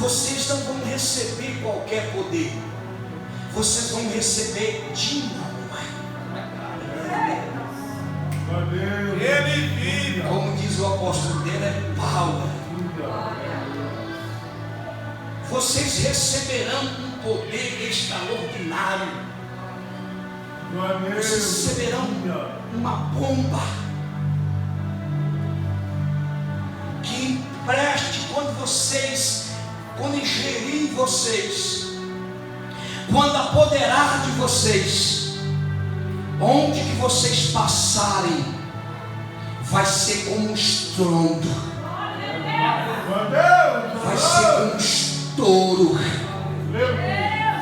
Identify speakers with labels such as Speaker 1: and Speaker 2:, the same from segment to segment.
Speaker 1: Vocês não vão receber qualquer poder, vocês vão receber dínamo.
Speaker 2: Ele vive.
Speaker 1: Como diz o apóstolo dele, é Paulo. Vocês receberão um poder extraordinário. Vocês receberão uma bomba que empreste quando ingerir vocês, quando apoderar de vocês, onde que vocês passarem, vai ser como um estrondo, vai ser como um estouro.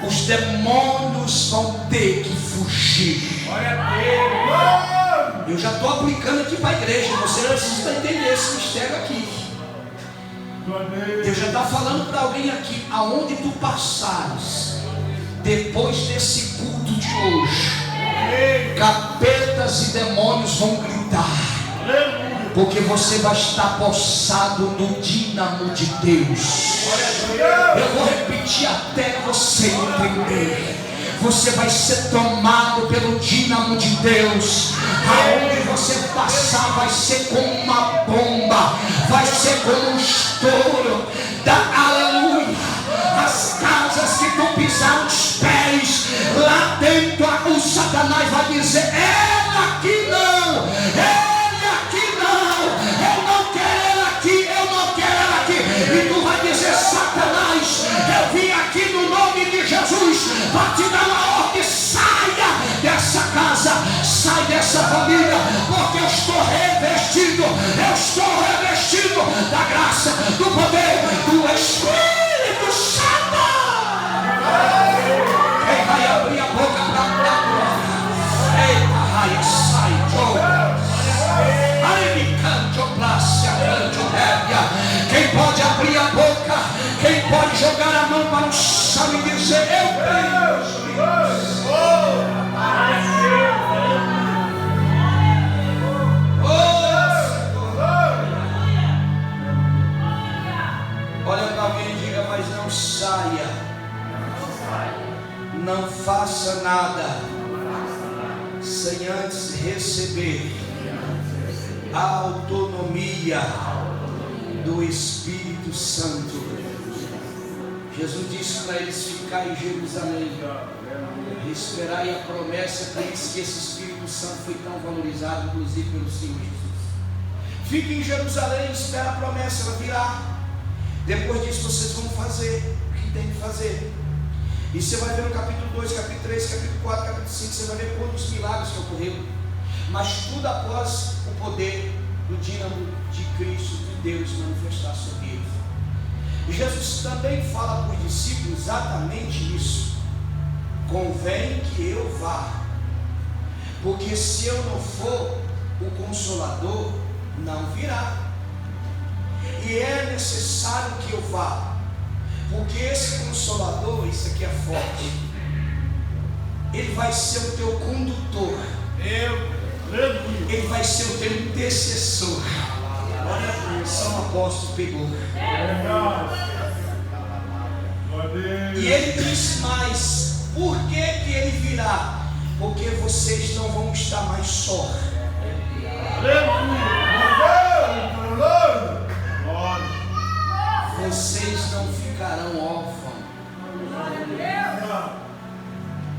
Speaker 1: Os demônios vão ter que fugir. Eu já estou aplicando aqui para a igreja. Você não precisa entender esse mistério aqui. Deus já está falando para alguém aqui: aonde tu passares, depois desse culto de hoje, capetas e demônios vão gritar, porque você vai estar possado no dínamo de Deus. Eu vou repetir até você entender. Você vai ser tomado pelo dínamo de Deus. Aonde você passar vai ser como uma bomba, vai ser como um estouro. Aleluia. As casas que tu pisar os pés, lá dentro o Satanás vai dizer: ele aqui não, ele aqui não, eu não quero ele aqui, eu não quero ele aqui. E tu vai dizer: Satanás, eu vim aqui no nome de Jesus para te dar uma ordem: saia dessa casa, sai dessa família, porque eu estou revestido da graça, do poder do Espírito Santo. Quem vai abrir a boca para a glória? Eita, raia, sai, quem pode abrir a boca, quem pode jogar a mão para o chão e dizer: eu tenho. Olha para alguém e diga: mas não saia, não faça nada sem antes receber a autonomia do Espírito Santo. Jesus disse para eles ficar em Jerusalém, esperar a promessa. Por isso que esse Espírito Santo foi tão valorizado, inclusive pelo Senhor Jesus. Fique em Jerusalém, espera a promessa, ela virá. Depois disso vocês vão fazer o que tem que fazer. E você vai ver no capítulo 2, capítulo 3, capítulo 4, capítulo 5, você vai ver quantos milagres que ocorreram. Mas tudo após o poder do dínamo de Cristo, de Deus, manifestar sobre eles. E Jesus também fala para os discípulos exatamente isso: convém que eu vá, porque se eu não for, o Consolador não virá. E é necessário que eu vá, porque esse Consolador, isso aqui é forte, ele vai ser o teu condutor, ele vai ser o teu intercessor. Olha, São Apóstolo pegou. E ele disse mais: por que que ele virá? Porque vocês não vão estar mais só. Vocês não ficarão órfãos.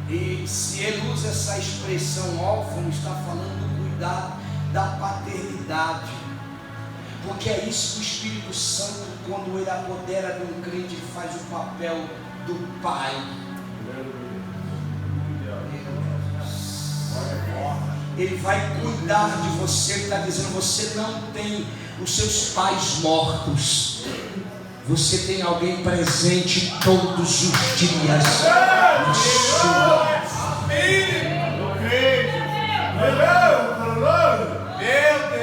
Speaker 1: E se ele usa essa expressão órfão, está falando do cuidado da paternidade. Porque é isso que o Espírito Santo, quando ele apodera de um crente, ele faz o papel do pai. Ele vai cuidar de você. Ele está dizendo: você não tem os seus pais mortos, você tem alguém presente todos os dias na sua família.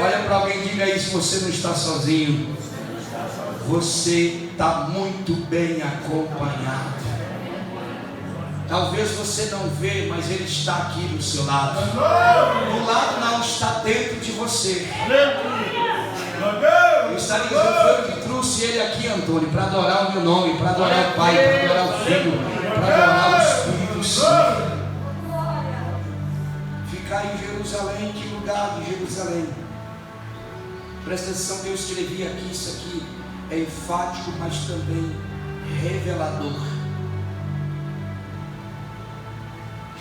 Speaker 1: Olha para alguém e diga isso: você não está sozinho, você está muito bem acompanhado. Talvez você não vê, mas ele está aqui do seu lado. Do lado não, está dentro de você. Ele está dizendo: foi o que trouxe trouxe ele aqui, Antônio, para adorar o meu nome, para adorar o Pai, para adorar o Filho, para adorar o Espírito Santo. Ficar em Jerusalém, que lugar de Jerusalém? Presta atenção, eu escrevi aqui, isso aqui é enfático, mas também revelador.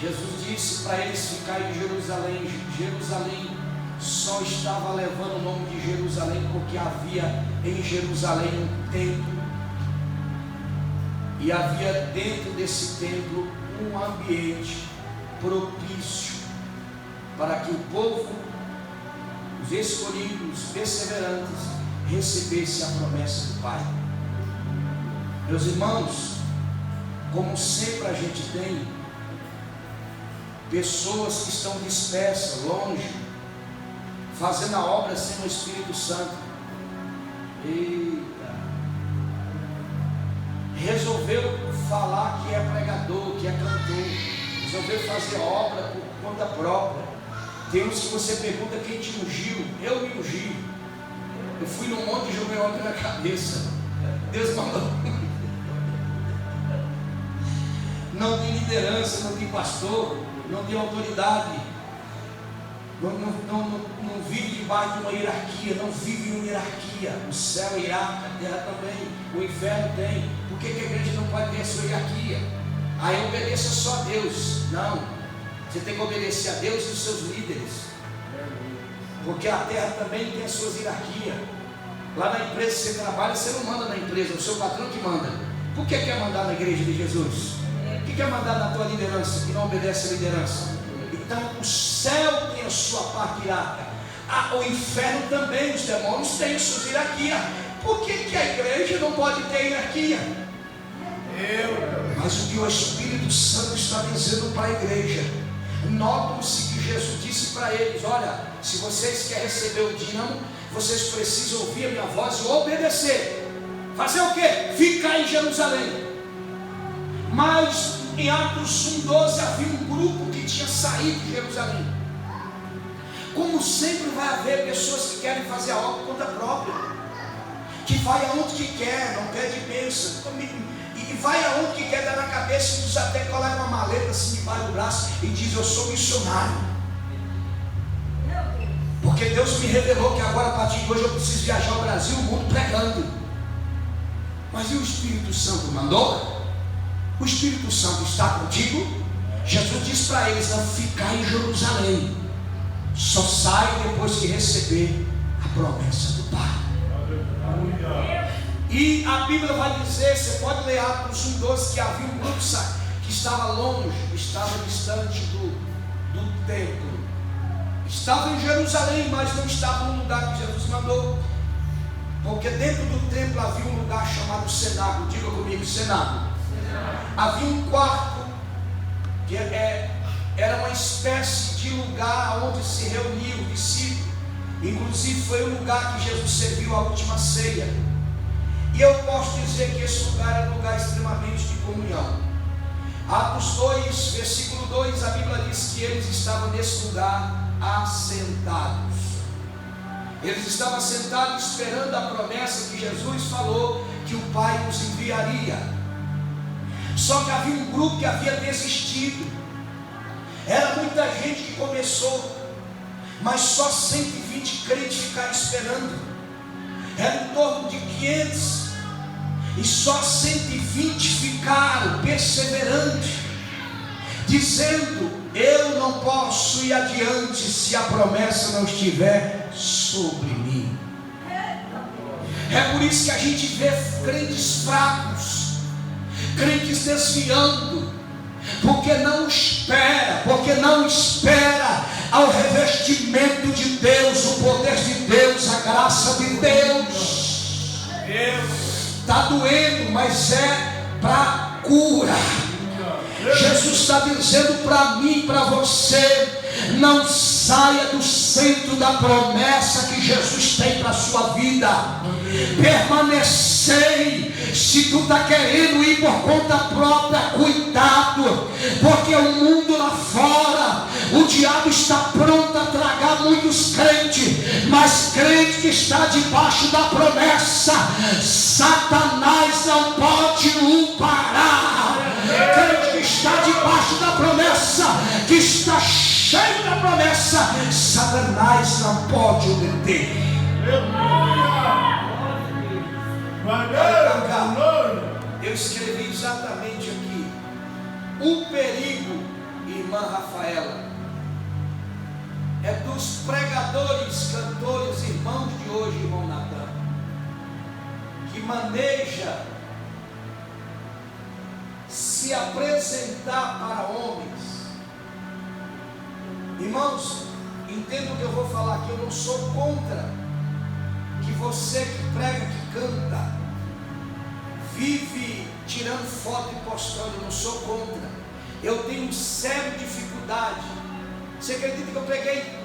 Speaker 1: Jesus disse para eles ficarem em Jerusalém. Jerusalém só estava levando o nome de Jerusalém porque havia em Jerusalém um templo, e havia dentro desse templo um ambiente propício para que o povo, os escolhidos, os perseverantes, recebesse a promessa do Pai. Meus irmãos, como sempre a gente tem pessoas que estão dispersas, longe, fazendo a obra sem o Espírito Santo. Eita. Resolveu falar que é pregador, que é cantor, resolveu fazer obra por conta própria. Tem uns que você pergunta quem te ungiu. Eu me ungi. Eu fui num monte e joguei óleo na cabeça. Deus mandou. Não tem liderança, não tem pastor, não tem autoridade, não vive debaixo de uma hierarquia, não vive em uma hierarquia. O céu é hierárquico, a terra também, o inferno tem. Por que a igreja não pode ter a sua hierarquia? Aí obedeça só a Deus. Não, você tem que obedecer a Deus e os seus líderes, porque a terra também tem as suas hierarquias. Lá na empresa que você trabalha, você não manda na empresa, é o seu patrão que manda. Por que quer mandar na igreja de Jesus? O que quer mandar na tua liderança, que não obedece a liderança? Então o céu tem a sua parte hierárquica, o inferno também, os demônios têm as suas hierarquias. Por que a igreja não pode ter hierarquia? Mas o que o Espírito Santo está dizendo para a igreja, notam-se que Jesus disse para eles: olha, se vocês querem receber o dínamo, vocês precisam ouvir a minha voz e obedecer. Fazer o quê? Ficar em Jerusalém. Mas em Atos 1:12 havia um grupo que tinha saído de Jerusalém. Como sempre vai haver pessoas que querem fazer a obra por conta própria, que vai aonde que quer, não pede bênção, e vai aonde que quer, dar na cabeça, e diz até coloca uma maleta assim debaixo do braço e diz: eu sou missionário, porque Deus me revelou que agora a partir de hoje eu preciso viajar ao Brasil, o mundo pregando. Mas e o Espírito Santo mandou? O Espírito Santo está contigo? Jesus disse para eles: não ficar em Jerusalém, só sai depois que receber a promessa do Pai. E a Bíblia vai dizer, você pode ler Atos 1:12, que havia um grupo que estava longe, estava distante do templo, estava em Jerusalém, mas não estava no lugar que Jesus mandou, porque dentro do templo havia um lugar chamado cenáculo. Diga comigo, cenáculo. Havia um quarto que era uma espécie de lugar onde se reunia o discípulo. Inclusive foi o lugar que Jesus serviu a última ceia. E eu posso dizer que esse lugar era um lugar extremamente de comunhão. Atos 2, versículo 2, a Bíblia diz que eles estavam nesse lugar assentados. Eles estavam assentados esperando a promessa que Jesus falou que o Pai nos enviaria. Só que havia um grupo que havia desistido. Era muita gente que começou, mas só 120 crentes ficaram esperando. Era em torno de 500, e só 120 ficaram perseverantes, dizendo: eu não posso ir adiante se a promessa não estiver sobre mim. É por isso que a gente vê crentes fracos, crentes desviando, porque não espera ao revestimento de Deus, o poder de Deus, a graça de Deus. Está doendo, mas é para cura. Jesus está dizendo para mim e para você: não saia do centro da promessa que Jesus tem para a sua vida. Permanecei. Se tu está querendo ir por conta própria, cuidado, porque o mundo lá fora, o diabo está pronto a tragar muitos crentes, mas crente que está debaixo da promessa, Satanás não pode o parar. Crente que está debaixo da promessa, que está cheio da promessa, Satanás não pode o deter. Eu escrevi exatamente aqui: o perigo, irmã Rafaela, é dos pregadores, cantores, irmãos de hoje, irmão Natan, que maneja se apresentar para homens. Irmãos, entenda o que eu vou falar aqui. Eu não sou contra que você que prega, que canta, vive tirando foto e postando. Eu não sou contra. Eu tenho séria dificuldade. Você acredita que eu preguei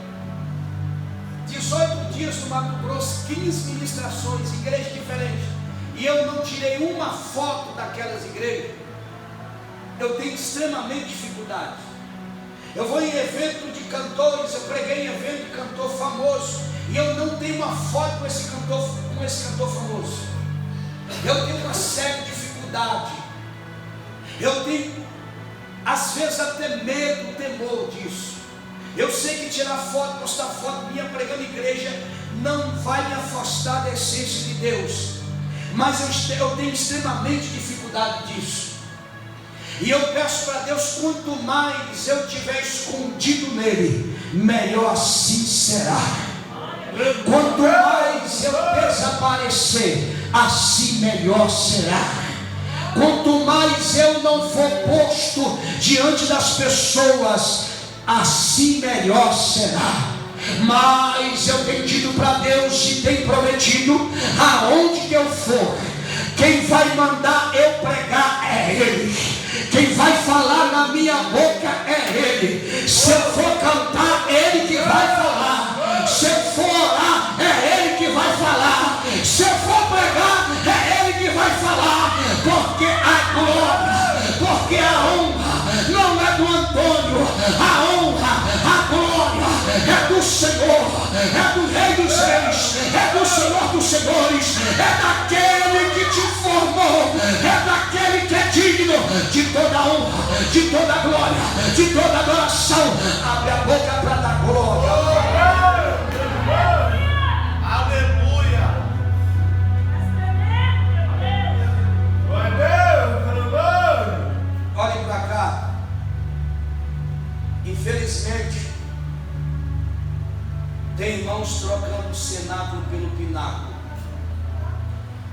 Speaker 1: 18 dias no Mato Grosso, 15 ministrações, igrejas diferentes, e eu não tirei uma foto daquelas igrejas? Eu tenho extremamente dificuldade. Eu vou em evento de cantores, eu preguei em evento de cantor famoso, e eu não tenho uma foto com esse cantor famoso. Eu tenho uma séria dificuldade. Eu tenho, às vezes, até medo, temor disso. Eu sei que tirar foto, postar foto minha pregando igreja, não vai me afastar da essência de Deus, mas eu tenho extremamente dificuldade disso. E eu peço para Deus, quanto mais eu tiver escondido nele, melhor assim será. Quanto mais eu desaparecer, assim melhor será. Quanto mais eu não for posto diante das pessoas, assim melhor será. Mas eu tenho dito para Deus e tenho prometido, aonde que eu for, quem vai mandar eu pregar é Ele. Quem vai falar na minha boca é Ele. Se eu for cantar, Ele que vai falar. Se eu for orar, é Ele que vai falar. Se eu for pregar, é Ele que vai falar. Porque a glória, porque a honra não é do Antônio. A honra, a glória é do Senhor, é do Rei dos Reis, é do Senhor dos Senhores, é daquele que te formou, é daquele que é digno de toda a honra, de toda a glória, de toda a adoração. Abre a boca para dar glória. Aleluia. Olhem para cá. Infelizmente, tem irmãos trocando o cenáculo pelo pináculo,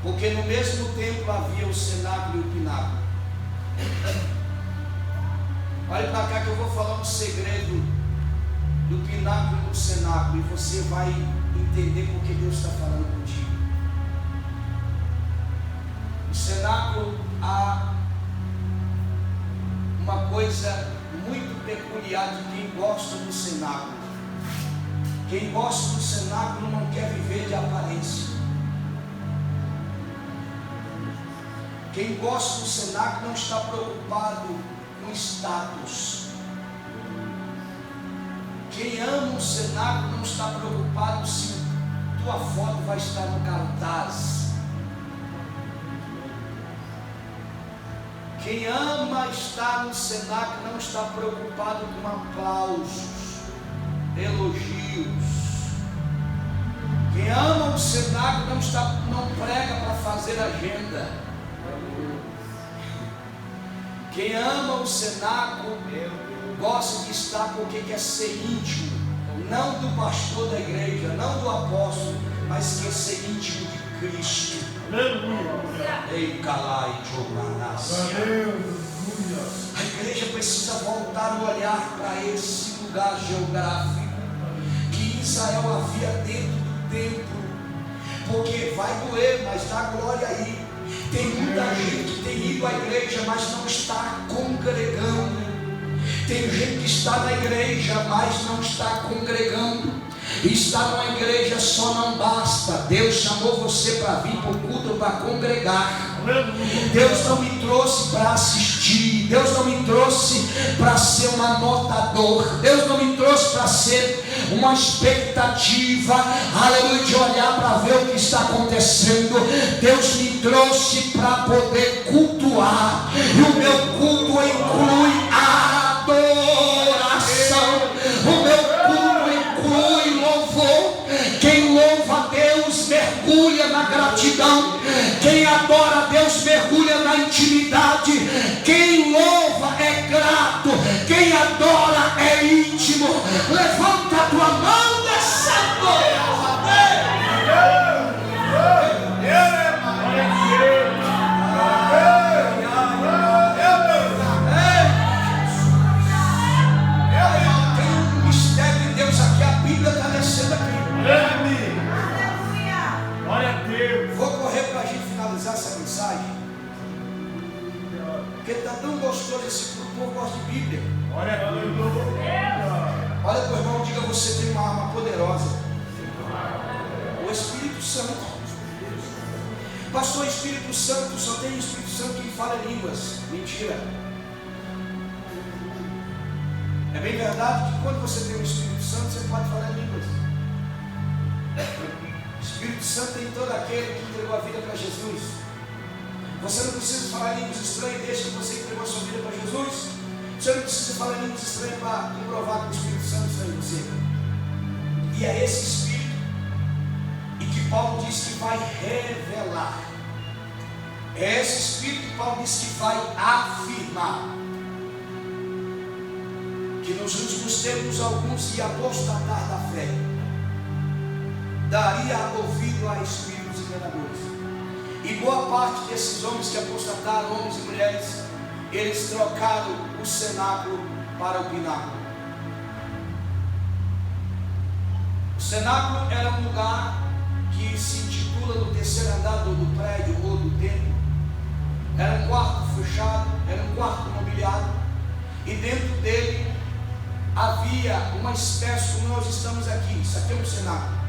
Speaker 1: porque no mesmo templo havia o cenáculo e o pináculo. Olha para cá que eu vou falar um segredo do pináculo e do cenáculo, e você vai entender porque Deus está falando contigo. No cenáculo há uma coisa muito peculiar de quem gosta do cenáculo. Quem gosta do cenáculo não quer viver de aparência. Quem gosta do cenáculo não está preocupado com status. Quem ama o cenáculo não está preocupado se tua foto vai estar no cartaz. Quem ama estar no cenáculo não está preocupado com aplausos, elogios. Quem ama o cenáculo não prega para fazer agenda. Quem ama o cenáculo gosta de estar porque quer ser íntimo, não do pastor da igreja, não do apóstolo, mas quer ser íntimo de Cristo. Ei, calai, a igreja precisa voltar o olhar para esse lugar geográfico que Israel havia dentro do templo, porque vai doer, mas dá glória aí. Tem muita gente que tem ido à igreja, mas não está congregando. Tem gente que está na igreja, mas não está congregando. Estar numa igreja só não basta. Deus chamou você para vir para o culto, para congregar. Deus não me trouxe para assistir. Deus não me trouxe para ser um anotador. Deus não me trouxe para ser uma expectativa, aleluia, de olhar para ver o que está acontecendo. Deus me trouxe para poder cultuar. E o meu culto inclui a adoração. O meu culto inclui louvor. Quem louva a Deus mergulha na gratidão. Quem adora a Deus mergulha na intimidade. Quem louva é grato. Quem adora é íntimo. Levanta a tua mão nessa noite. Tem um mistério de Deus aqui. A Bíblia está descendo aqui.
Speaker 2: Glória a Deus.
Speaker 1: Vou correr para a gente finalizar essa mensagem, porque está tão gostoso esse culto. O povo gosta de Bíblia.
Speaker 2: Glória a Deus.
Speaker 1: Olha para o irmão, diga: você tem uma arma poderosa, o Espírito Santo. Pastor, Espírito Santo, só tem Espírito Santo quem fala línguas. Mentira. É bem verdade que quando você tem o Espírito Santo, você pode falar línguas. O Espírito Santo tem todo aquele que entregou a vida para Jesus. Você não precisa falar línguas estranhas desde que você entregou a sua vida para Jesus. Você não precisa falar línguas estranhas para comprovar que o Espírito Santo está em você. E é esse Espírito e que Paulo diz que vai revelar. É esse Espírito que Paulo diz que vai afirmar. Que nos últimos tempos alguns iam apostatar da fé, daria ouvido a espíritos enganadores. E boa parte desses homens que apostataram, homens e mulheres, eles trocaram o cenáculo para o pináculo. O cenáculo era um lugar que se intitula no terceiro andar do prédio ou do templo. Era um quarto fechado, era um quarto mobiliado, e dentro dele havia uma espécie, como nós estamos aqui, isso aqui é um cenáculo.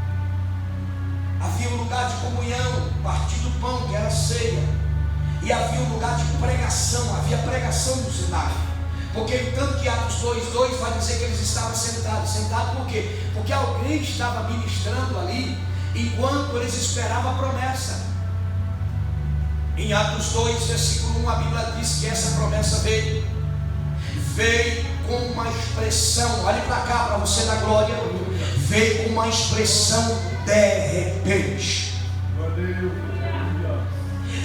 Speaker 1: Havia um lugar de comunhão, partir do pão, que era a ceia. E havia um lugar de pregação, havia pregação no cenáculo. Porque tanto que Atos 2:2 vai dizer que eles estavam sentados. Sentados por quê? Porque alguém estava ministrando ali, enquanto eles esperavam a promessa. Em Atos 2, versículo 1, a Bíblia diz que essa promessa veio com uma expressão, olhe para cá para você dar glória, veio com uma expressão de repente.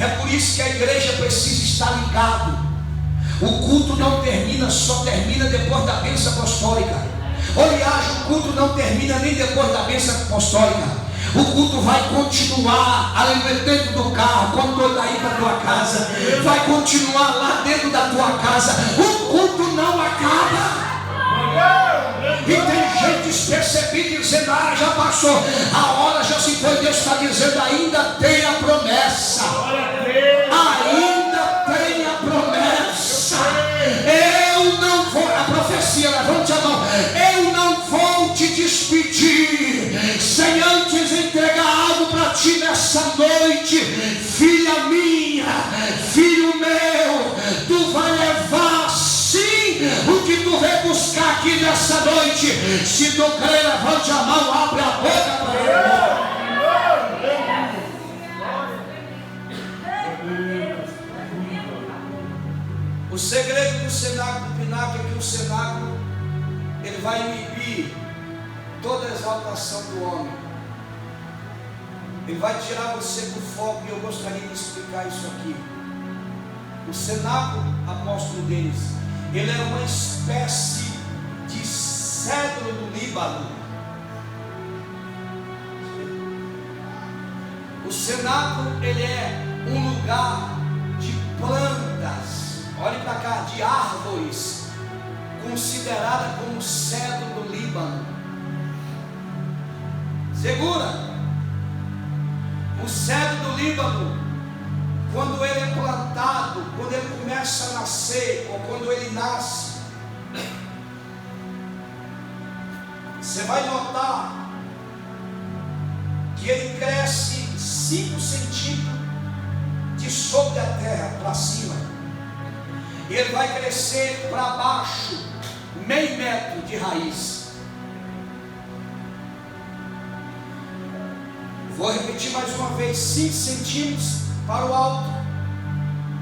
Speaker 1: É por isso que a igreja precisa estar ligado. O culto não termina, só termina depois da bênção apostólica. Aliás, o culto não termina nem depois da bênção apostólica. O culto vai continuar ali dentro do carro, quando tu está indo para a tua casa, vai continuar lá dentro da tua casa. O culto não acaba. E tem gente despercebida dizendo: ah, já passou, a hora já se foi. Deus está dizendo: ainda tem a promessa. Ainda tem a promessa. Eu não vou, a profecia, levante a mão, eu não vou te despedir sem antes entregar algo para ti nessa noite. Filha minha, filho meu, tu vai levar sim o que tu vem buscar aqui nessa noite. Se tu crer, levante a mão, abre a boca para ele. O segredo do cenáculo, do pináculo, é que o cenáculo ele vai inibir toda a exaltação do homem. Ele vai tirar você do foco, e eu gostaria de explicar isso aqui. O cenáculo, apóstolo Denis, ele é uma espécie de cedro do Líbano. O cenáculo, ele é um lugar de plantas, olhe para cá, de árvores, considerada como cedro do Líbano. Segura. O cedro do Líbano, quando ele é plantado, quando ele começa a nascer, ou quando ele nasce, você vai notar que ele cresce 5 centímetros de sobre a terra para cima, e ele vai crescer para baixo meio metro de raiz. Vou repetir mais uma vez: 5 centímetros para o alto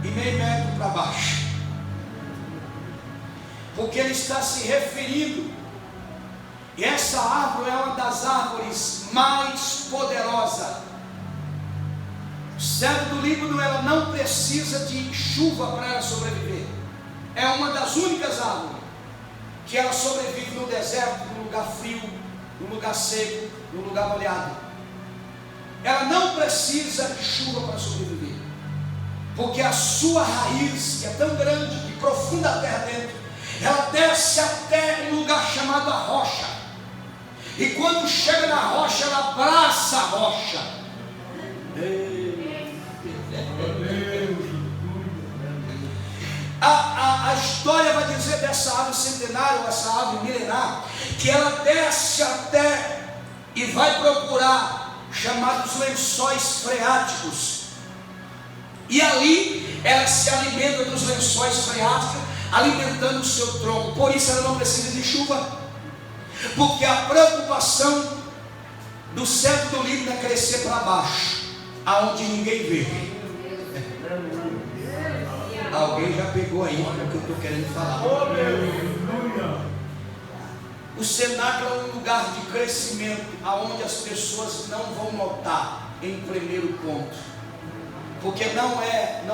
Speaker 1: e meio metro para baixo, porque ele está se referindo, e essa árvore é uma das árvores mais poderosas. O cedro do Líbano, ela não precisa de chuva para ela sobreviver. É uma das únicas árvores que ela sobrevive no deserto, no lugar frio, no lugar seco, no lugar molhado. Ela não precisa de chuva para sobreviver, porque a sua raiz, que é tão grande e profunda a terra dentro, ela desce até um lugar chamado a rocha, e quando chega na rocha, ela abraça a rocha. A história vai dizer dessa árvore centenária, ou essa árvore milenar, que ela desce até e vai procurar chamados lençóis freáticos, e ali ela se alimenta dos lençóis freáticos, alimentando o seu tronco. Por isso ela não precisa de chuva, porque a preocupação do cedro do Líbano é crescer para baixo, aonde ninguém vê. Alguém já pegou aí o que eu estou querendo falar. O cenáculo é um lugar de crescimento, aonde as pessoas não vão notar em primeiro ponto, porque não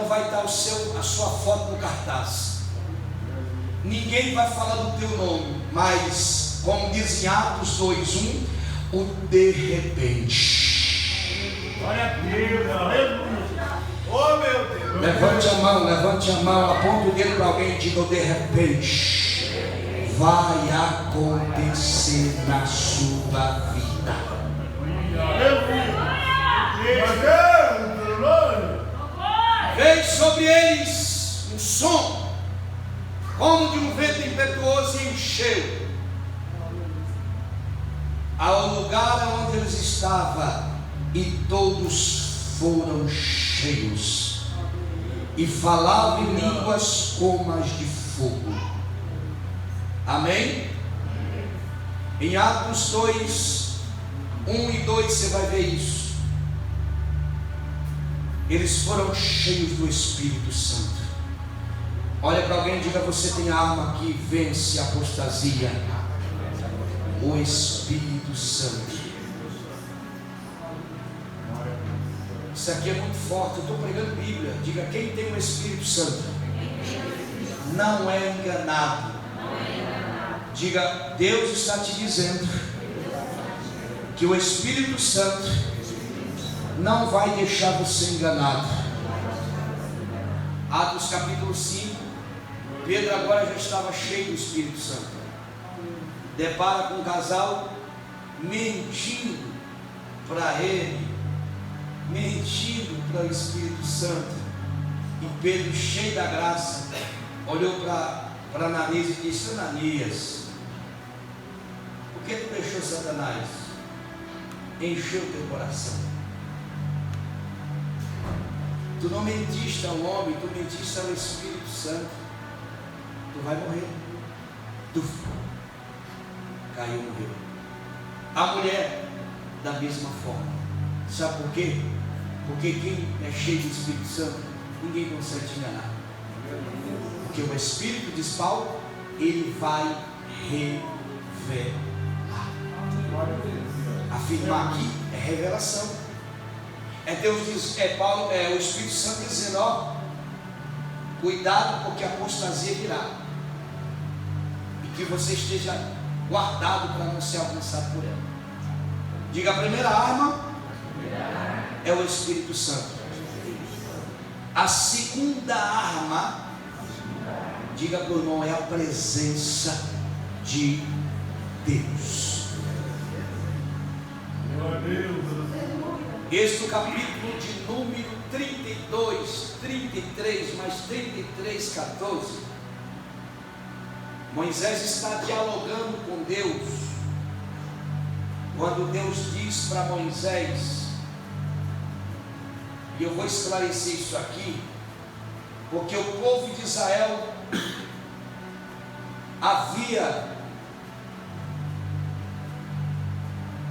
Speaker 1: vai estar a sua foto no cartaz. Ninguém vai falar do teu nome, mas como diz em Atos 2:1, o de repente.
Speaker 2: Glória a Deus, aleluia. Oh meu Deus.
Speaker 1: Levante a mão, aponta o dedo para alguém e diga: de repente vai acontecer na sua vida. Veio sobre eles um som como de um vento impetuoso e encheu ao lugar onde eles estavam, e todos foram cheios e falavam em línguas como as de fogo. Amém? Em Atos 2:1 e 2 você vai ver isso. Eles foram cheios do Espírito Santo. Olha para alguém e diga: você tem a arma que vence a apostasia, o Espírito Santo. Isso aqui é muito forte. Eu estou pregando Bíblia. Diga: quem tem o Espírito Santo não é enganado. Diga: Deus está te dizendo que o Espírito Santo não vai deixar você enganado. Atos capítulo 5, Pedro agora já estava cheio do Espírito Santo. Depara com um casal mentindo para ele, mentindo para o Espírito Santo. E Pedro, cheio da graça, olhou para Ananias e disse: Ananias, por que tu deixou Satanás encher o teu coração? Tu não mentiste ao homem, tu mentiste ao Espírito Santo. Tu vai morrer. Tu caiu, morreu. A mulher, da mesma forma. Sabe por quê? Porque quem é cheio do Espírito Santo, ninguém consegue te enganar. Porque o Espírito, diz Paulo, ele vai revelar. Afirmar aqui é revelação. É Deus diz, Paulo, o Espírito Santo dizendo: ó, cuidado, porque a apostasia virá, e que você esteja guardado para não ser alcançado por ela. Diga: a primeira arma é o Espírito Santo. A segunda arma, diga para o irmão, é a presença de Deus.
Speaker 2: Meu Deus.
Speaker 1: Este é o capítulo de número 32, 33, mais 33, 14. Moisés está dialogando com Deus. quando Deus diz para Moisés, e eu vou esclarecer isso aqui, porque o povo de Israel havia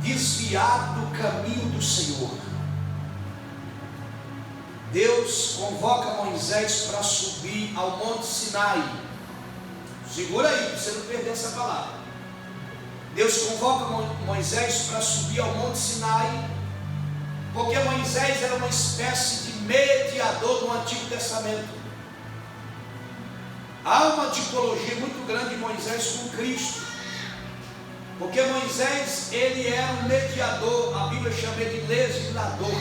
Speaker 1: desviado do caminho do Senhor. Deus convoca Moisés para subir ao Monte Sinai. Segura aí, para você não perder essa palavra. Deus convoca Moisés para subir ao Monte Sinai, porque Moisés era uma espécie de mediador no Antigo Testamento. Há uma tipologia muito grande de Moisés com Cristo, porque Moisés, ele era um mediador, a Bíblia chama ele de legislador,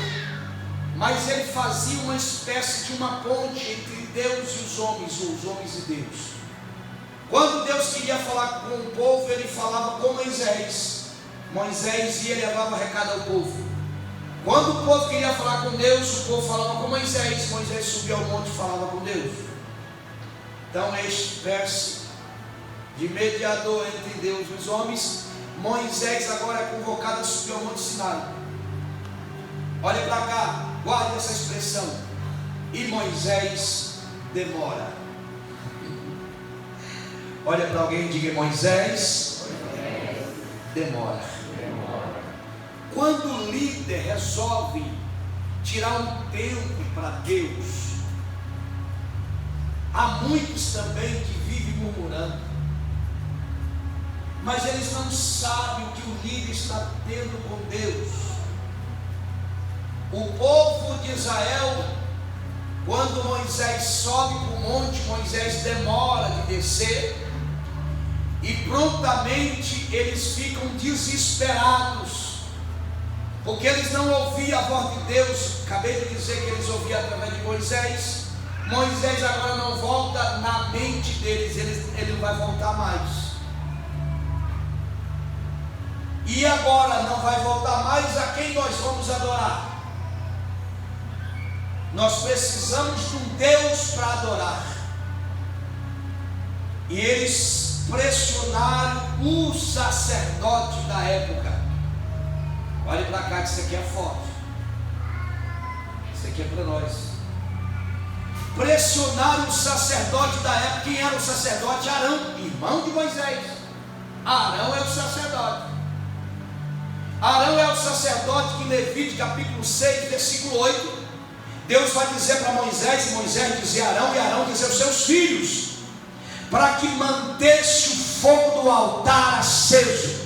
Speaker 1: mas ele fazia uma espécie de uma ponte entre Deus e os homens, ou os homens e Deus. Quando Deus queria falar com o povo, ele falava com Moisés. Moisés ia e levava recado ao povo. Quando o povo queria falar com Deus, o povo falava com Moisés. Moisés subia ao monte e falava com Deus. Então, este espécie de mediador entre Deus e os homens, Moisés agora é convocado a subir ao Monte Sinai. Olha para cá, guarde essa expressão. E Moisés demora. Olha para alguém e diga: Moisés demora. Quando o líder resolve tirar um tempo para Deus, há muitos também que vivem murmurando, mas eles não sabem o que o líder está tendo com Deus. O povo de Israel, quando Moisés sobe para o monte, Moisés demora de descer, e prontamente eles ficam desesperados, porque eles não ouviam a voz de Deus. Acabei de dizer que eles ouviam através de Moisés. Moisés agora não volta na mente deles, ele não vai voltar mais. E agora não vai voltar mais. A quem nós vamos adorar? Nós precisamos de um Deus para adorar. E eles pressionaram o sacerdote da época. Olhe para cá, que isso aqui é forte. Isso aqui é para nós. Pressionaram o sacerdote da época. Quem era o sacerdote? Arão, irmão de Moisés. Arão é o sacerdote. Arão é o sacerdote que em Levítico capítulo 6, versículo 8, Deus vai dizer para Moisés, e Moisés dizer a Arão, e Arão dizer aos seus filhos, para que mantesse o fogo do altar aceso.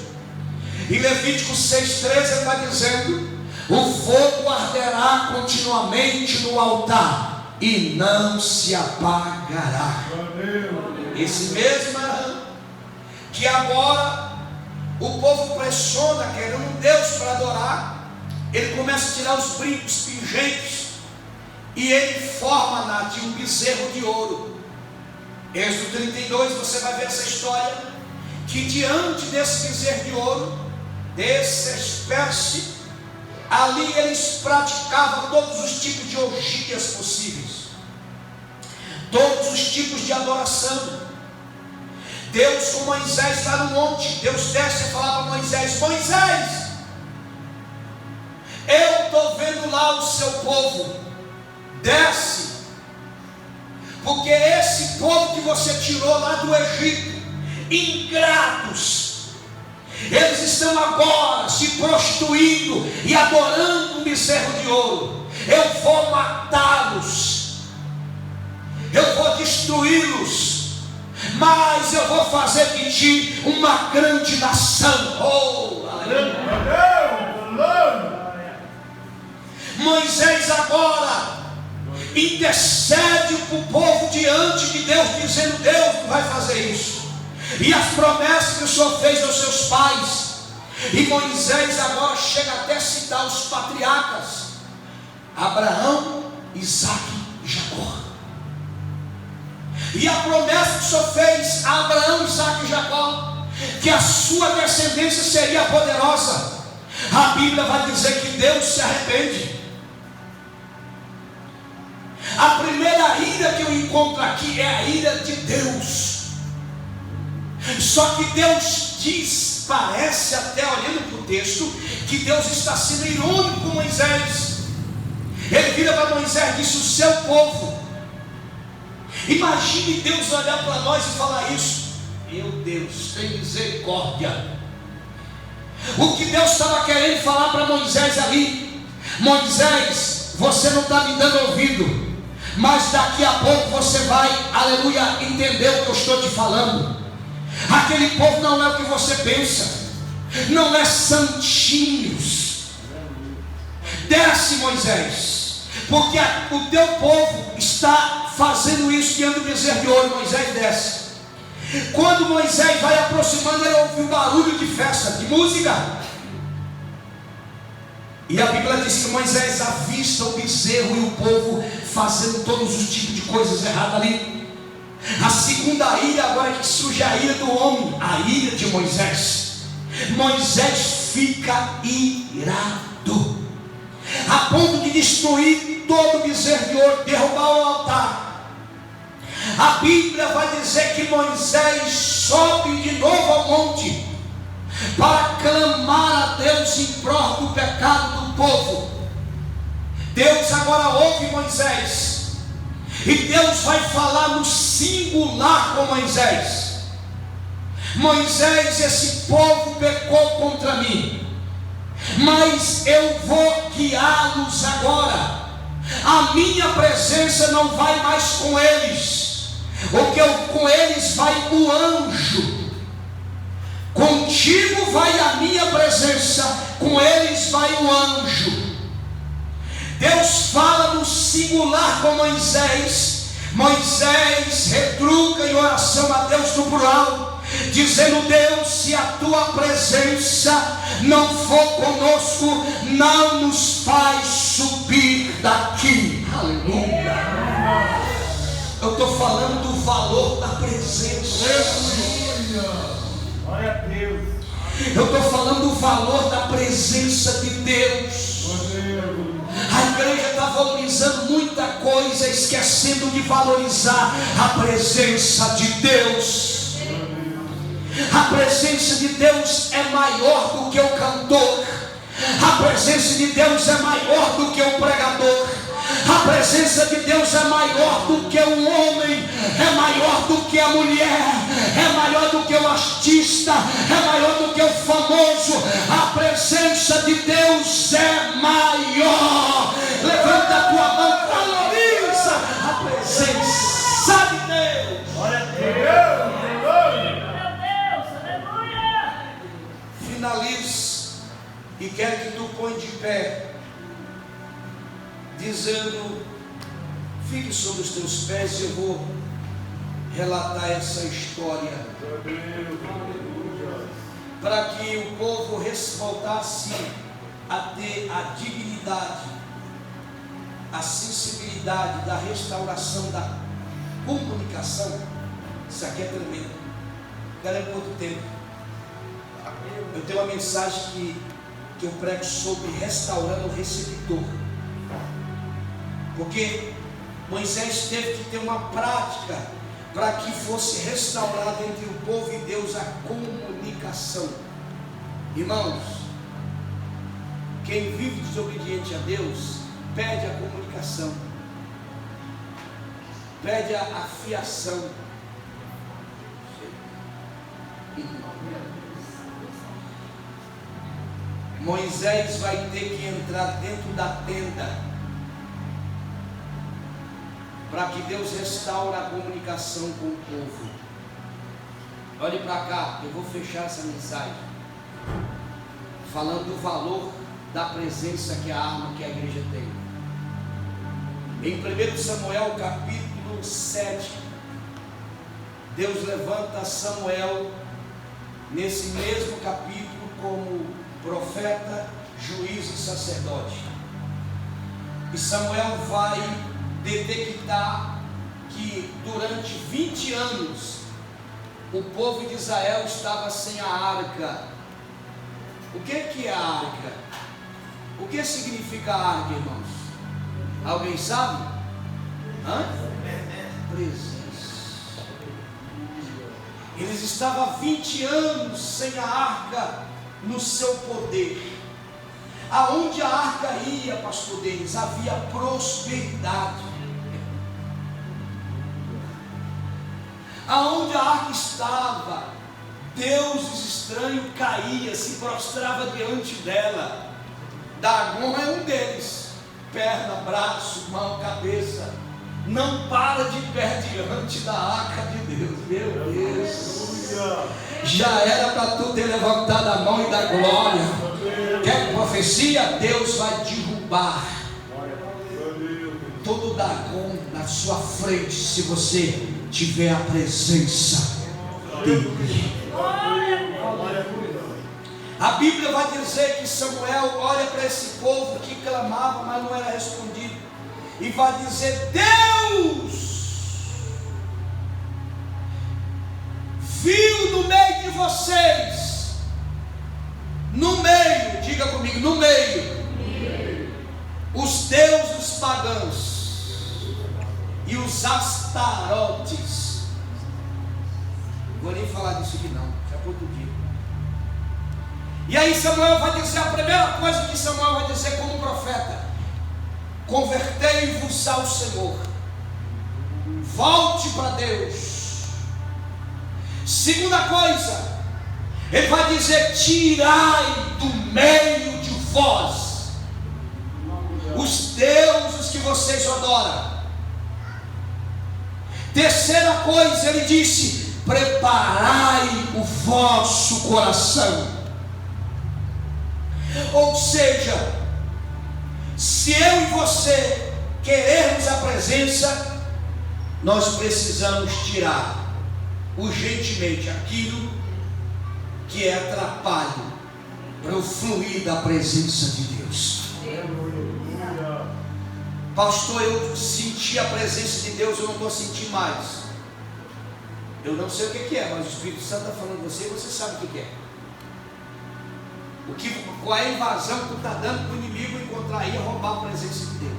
Speaker 1: Em Levítico 6,13 ele está dizendo: o fogo arderá continuamente no altar e não se apagará. Esse mesmo Arão, que agora o povo pressiona, querendo um Deus para adorar, ele começa a tirar os brincos pingentes, e ele forma de um bezerro de ouro. Êxodo 32, você vai ver essa história, que diante desse bezerro de ouro, dessa espécie, ali eles praticavam todos os tipos de orgias possíveis, todos os tipos de adoração. Deus com Moisés lá no monte, Deus desce e fala para Moisés: Moisés, eu estou vendo lá o seu povo, desce, porque esse povo que você tirou lá do Egito, ingratos, eles estão agora se prostituindo e adorando um bezerro de ouro. Eu vou matá-los, eu vou destruí-los, mas eu vou fazer de ti uma grande nação. Oh, Moisés agora intercede para o povo diante de Deus, dizendo: Deus não vai fazer isso, e as promessas que o Senhor fez aos seus pais. E Moisés agora chega até citar os patriarcas: Abraão, Isaque e Jacó. E a promessa que o Senhor fez a Abraão, Isaque e Jacó, que a sua descendência seria poderosa, a Bíblia vai dizer que Deus se arrepende. A primeira ira que eu encontro aqui é a ira de Deus. Só que Deus diz parece até olhando para o texto que Deus está sendo irônico com Moisés. Ele vira para Moisés e disse: o seu povo. Imagine Deus olhar para nós e falar isso. Meu Deus, tem misericórdia. O que Deus estava querendo falar para Moisés ali: Moisés, você não está me dando ouvido, mas daqui a pouco você vai, aleluia, entender o que eu estou te falando. Aquele povo não é o que você pensa, não é santinhos. Desce, Moisés, porque o teu povo está fazendo isso diante do bezerro de ouro. Moisés desce. Quando Moisés vai aproximando, ele ouve um barulho de festa, de música. E a Bíblia diz que Moisés avista o bezerro e o povo fazendo todos os tipos de coisas erradas ali. A segunda ira agora que surge, a ira do homem, a ira de Moisés. Moisés fica irado, a ponto de destruir todo o bezerro de ouro, derrubar o altar. A Bíblia vai dizer que Moisés sobe de novo ao monte para clamar a Deus em prol do pecado do povo. Deus agora ouve Moisés, e Deus vai falar no singular com Moisés: Moisés, esse povo pecou contra mim, mas eu vou guiá-los agora. A minha presença não vai mais com eles, com eles vai o anjo. Contigo vai a minha presença, com eles vai o anjo. Deus fala no singular com Moisés. Moisés retruca em oração a Deus no plural, dizendo: Deus, se a tua presença não for conosco, não nos faz subir daqui. Aleluia. Eu estou falando do valor da presença.
Speaker 2: Glória a Deus.
Speaker 1: Eu estou falando do valor da presença de Deus. A igreja está valorizando muita coisa, esquecendo de valorizar a presença de Deus. A presença de Deus é maior do que o cantor. A presença de Deus é maior do que o pregador. A presença de Deus é maior do que o homem, é maior do que a mulher, é maior do que o artista, é maior do que o famoso. A presença de Deus é maior. Levanta a tua mão, valoriza a presença de Deus.
Speaker 2: Glória a Deus.
Speaker 1: Finalize e quero que tu põe de pé, dizendo: fique sobre os teus pés. Eu vou relatar essa história para que o povo voltasse a ter a dignidade, a sensibilidade da restauração da comunicação. Isso aqui é tremendo. Galera, quanto tempo? Eu tenho uma mensagem que eu prego sobre restaurando o receptor. Porque Moisés teve que ter uma prática para que fosse restaurada entre o povo e Deus a comunicação. Irmãos, quem vive desobediente a Deus perde a comunicação, perde a fiação. Moisés vai ter que entrar dentro da tenda para que Deus restaure a comunicação com o povo. Olhe para cá, eu vou fechar essa mensagem falando do valor da presença que a arma que a igreja tem. Em 1 Samuel capítulo 7, Deus levanta Samuel nesse mesmo capítulo como profeta, juiz e sacerdote. E Samuel vai detectar que durante 20 anos o povo de Israel estava sem a arca. O que é a arca? O que significa a arca, irmãos? Alguém sabe? Presença. Eles estavam há 20 anos sem a arca no seu poder. Aonde a arca ia, pastor Denis, havia prosperidade. Aonde a arca estava, deuses estranhos caíam, se prostrava diante dela. Dagon é um deles. Perna, braço, mão, cabeça. Não para de pé diante da arca de Deus. Meu Deus. Já era para tu ter levantado a mão e dar glória. Quer profecia? Deus vai derrubar todo Dagon na sua frente, se você tiver a presença dele. A Bíblia vai dizer que Samuel olha para esse povo que clamava, mas não era respondido, e vai dizer: Deus viu no meio de vocês, no meio, diga comigo, no meio, os deuses pagãos e os astarotes. Não vou nem falar disso aqui não, já por outro dia. E aí Samuel vai dizer, a primeira coisa que Samuel vai dizer como profeta: convertei-vos ao Senhor, volte para Deus. Segunda coisa, ele vai dizer: tirai do meio de vós os deuses que vocês adoram. Terceira coisa, ele disse: preparai o vosso coração. Ou seja, se eu e você querermos a presença, nós precisamos tirar urgentemente aquilo que é atrapalho para o fluir da presença de Deus. Pastor, eu senti a presença de Deus, eu não vou sentir mais. Eu não sei o que é, mas o Espírito Santo está falando com você e você sabe o que é. Qual é a invasão que tu está dando para o inimigo encontrar e roubar a presença de Deus.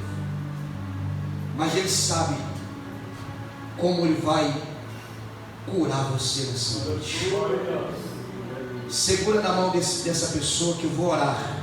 Speaker 1: Mas ele sabe como ele vai curar você nessa noite. Segura na mão dessa pessoa que eu vou orar.